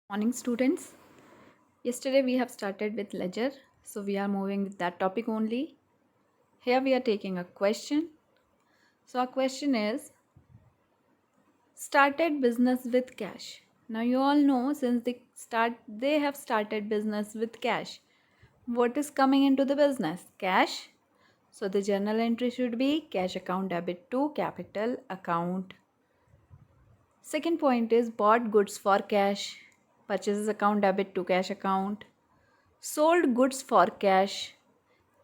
Morning, students. Yesterday we have started with ledger, so we are moving with that topic only. Here we are taking a question. So our question is, started business with cash. Now you all know, since they have started business with cash. What is coming into the business? Cash. So the journal entry should be cash account debit to capital account. Second point is bought goods for cash. Purchases account debit to cash account. Sold goods for cash,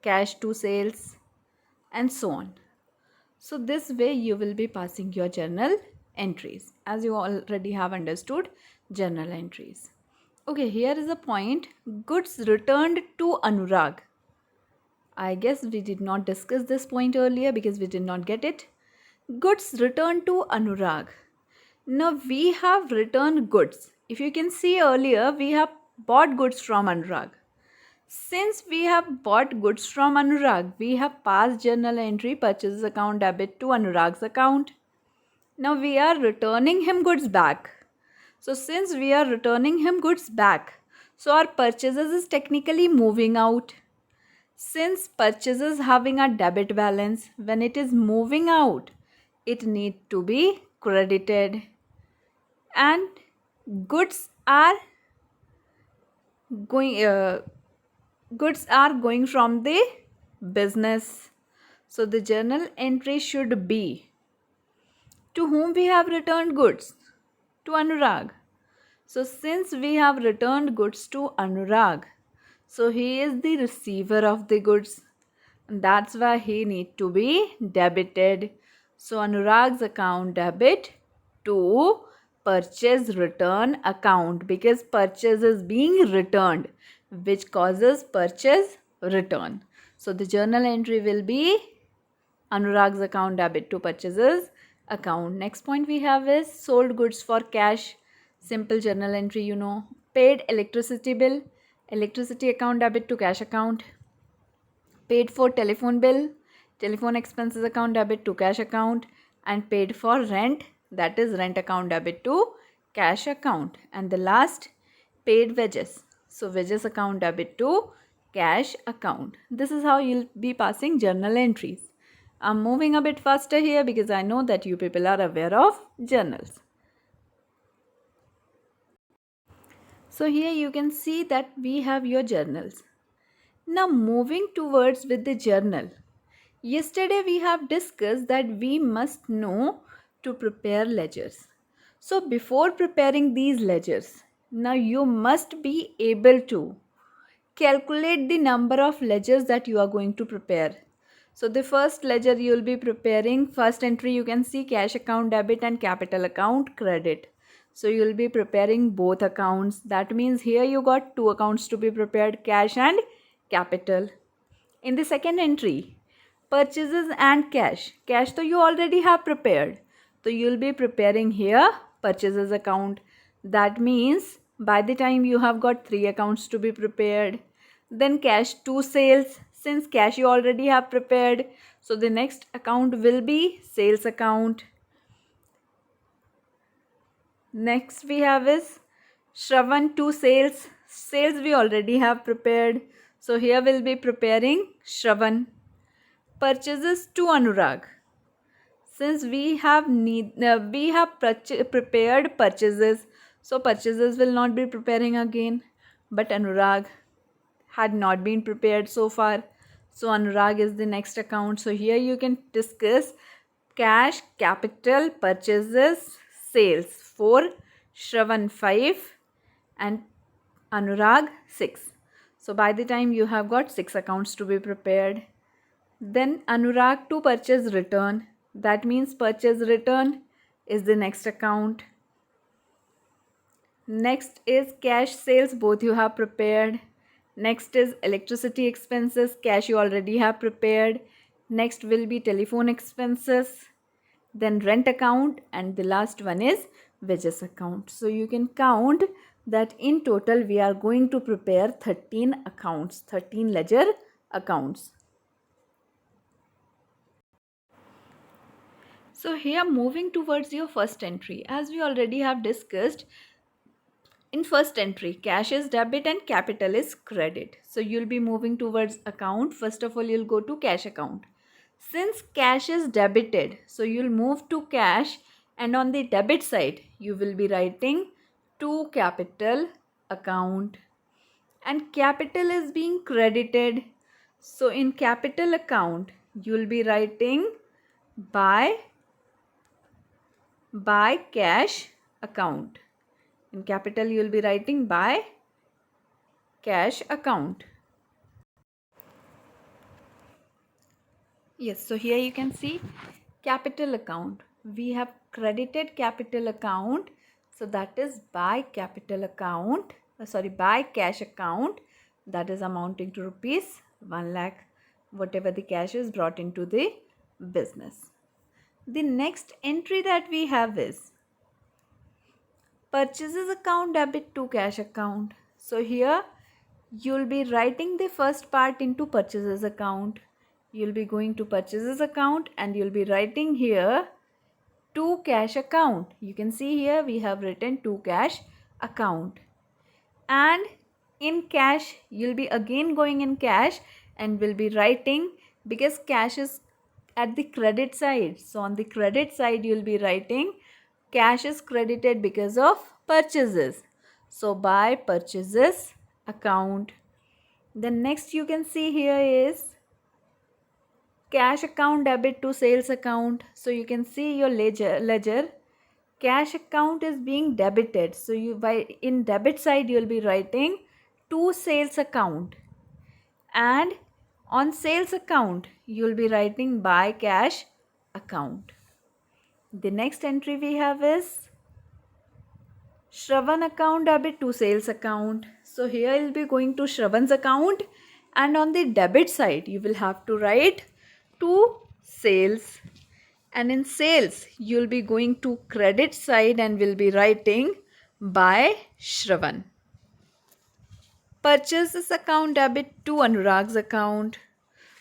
cash to sales, and so on. So this way you will be passing your journal entries, as you already have understood journal entries. Okay, here is a point, goods returned to Anurag. I guess we did not discuss this point earlier because we did not get it. Goods returned to Anurag. Now we have returned goods. If you can see earlier, we have bought goods from Anurag. Since we have bought goods from Anurag, we have passed journal entry purchases account debit to Anurag's account. Now we are returning him goods back. So since we are returning him goods back, so our purchases is technically moving out. Since purchases having a debit balance, when it is moving out, it need to be credited. And goods are going from the business. So the journal entry should be, to whom we have returned goods? To Anurag. So since we have returned goods to Anurag, so he is the receiver of the goods. And that's why he need to be debited. So Anurag's account debit to purchase return account, because purchase is being returned, which causes purchase return. So the journal entry will be Anurag's account debit to purchases account. Next point we have is sold goods for cash. Simple journal entry, Paid electricity bill, electricity account debit to cash account. Paid for telephone bill, telephone expenses account debit to cash account. And paid for rent, that is rent account debit to cash account. And the last, paid wages. So wages account debit to cash account. This is how you'll be passing journal entries. I'm moving a bit faster here because I know that you people are aware of journals. So here you can see that we have your journals. Now moving towards with the journal. Yesterday we have discussed that we must know to prepare ledgers. So before preparing these ledgers, now you must be able to calculate the number of ledgers that you are going to prepare. So the first ledger you will be preparing, first entry you can see cash account debit and capital account credit. So you will be preparing both accounts. That means here you got two accounts to be prepared, cash and capital. In the second entry, purchases and cash. Cash, so you already have prepared. So you will be preparing here purchases account. That means by the time you have got three accounts to be prepared. Then cash to sales. Since cash you already have prepared, so the next account will be sales account. Next we have is Shravan to sales. Sales we already have prepared. So here we'll be preparing Shravan. Purchases to Anurag. Since we have prepared purchases, so purchases will not be preparing again. But Anurag had not been prepared so far. So Anurag is the next account. So here you can discuss cash, capital, purchases, sales for Shravan 5 and Anurag 6. So by the time you have got 6 accounts to be prepared. Then Anurag to purchase return. That means purchase return is the next account. Next is cash sales, both you have prepared. Next is electricity expenses, cash you already have prepared. Next will be telephone expenses, then rent account, and the last one is wages account. So you can count that in total we are going to prepare 13 accounts, 13 ledger accounts. So here moving towards your first entry, as we already have discussed, In first entry, cash is debit and capital is credit. So you'll be moving towards account. First of all, you'll go to cash account. Since cash is debited, so you'll move to cash, and on the debit side, you will be writing to capital account, and capital is being credited. So in capital account, you'll be writing by cash account. In capital, you'll be writing by cash account. Yes, so here you can see capital account. We have credited capital account, so that is by capital account, by cash account, that is amounting to rupees 1 lakh, whatever the cash is brought into the business. The next entry that we have is purchases account debit to cash account. So here you'll be writing the first part into purchases account. You'll be going to purchases account and you'll be writing here to cash account. You can see here we have written to cash account. And in cash, you'll be again going in cash and will be writing, because cash is at the credit side. So on the credit side, you'll be writing cash is credited because of purchases. So by purchases account. Then next you can see here is cash account debit to sales account. So you can see your ledger cash account is being debited. So you by in debit side you'll be writing to sales account, and on sales account you'll be writing by cash account. The next entry we have is Shravan account debit to sales account. So here you'll be going to Shravan's account, and on the debit side you will have to write to sales, and in sales you'll be going to credit side and will be writing by Shravan. Purchases account debit to Anurag's account.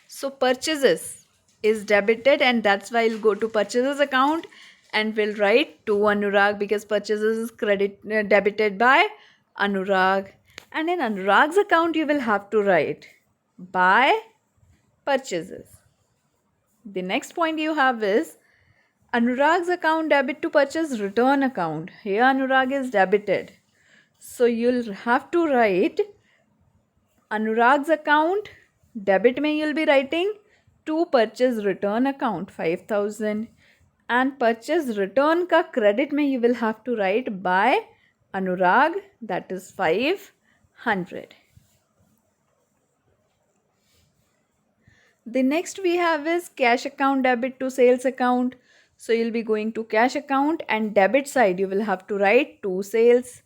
So purchases is debited, and that's why you'll go to purchases account and will write to Anurag, because purchases is debited by Anurag, and in Anurag's account you will have to write by purchases. The next point you have is Anurag's account debit to purchase return account. Here Anurag is debited, so you'll have to write Anurag's account debit में you'll be writing to purchase return account 5,000, and purchase return का credit में you will have to write by Anurag, that is 500. The next we have is cash account debit to sales account. So you'll be going to cash account, and debit side you will have to write to sales.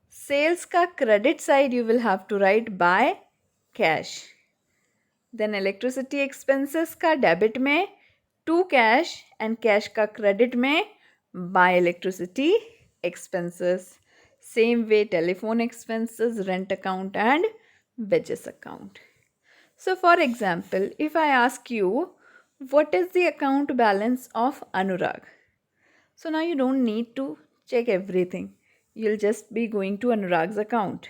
Sales का credit side you will have to write by cash. Then electricity expenses का debit में to cash, and cash का credit में by electricity expenses. Same way telephone expenses, rent account and wages account. So for example, if I ask you what is the account balance of Anurag? So now you don't need to check everything. You'll just be going to Anurag's account.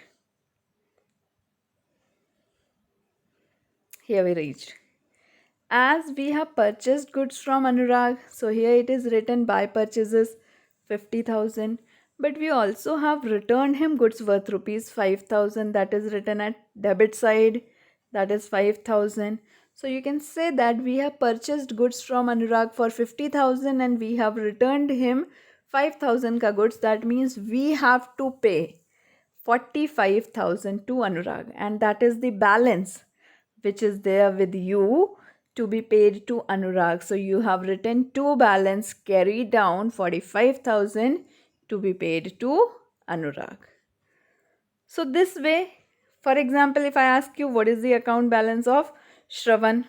Here we reached. As we have purchased goods from Anurag, so here it is written by purchases 50,000. But we also have returned him goods worth rupees 5,000, that is written at debit side, that is 5,000. So you can say that we have purchased goods from Anurag for 50,000 and we have returned him 5,000 ka goods. That means we have to pay 45,000 to Anurag, and that is the balance which is there with you to be paid to Anurag. So you have written to balance carry down 45,000 to be paid to Anurag. So this way, for example, if I ask you what is the account balance of Shravan,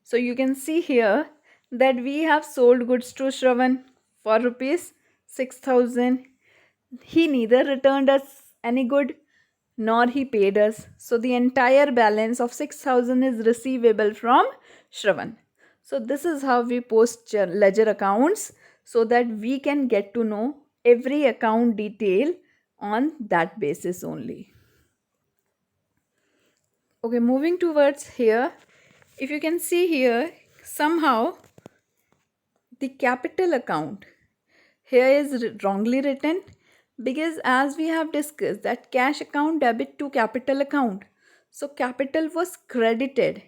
so you can see here that we have sold goods to Shravan for rupees 6,000. He neither returned us any good nor he paid us. So the entire balance of 6,000 is receivable from Shravan. So this is how we post ledger accounts, so that we can get to know every account detail on that basis only. Okay, moving towards here, if you can see here, somehow the capital account here is wrongly written, because as we have discussed that cash account debit to capital account, so capital was credited.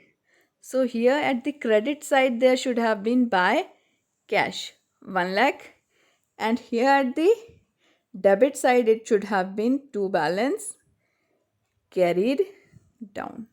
So here at the credit side there should have been by cash 1 lakh, and here at the debit side it should have been to balance carried down.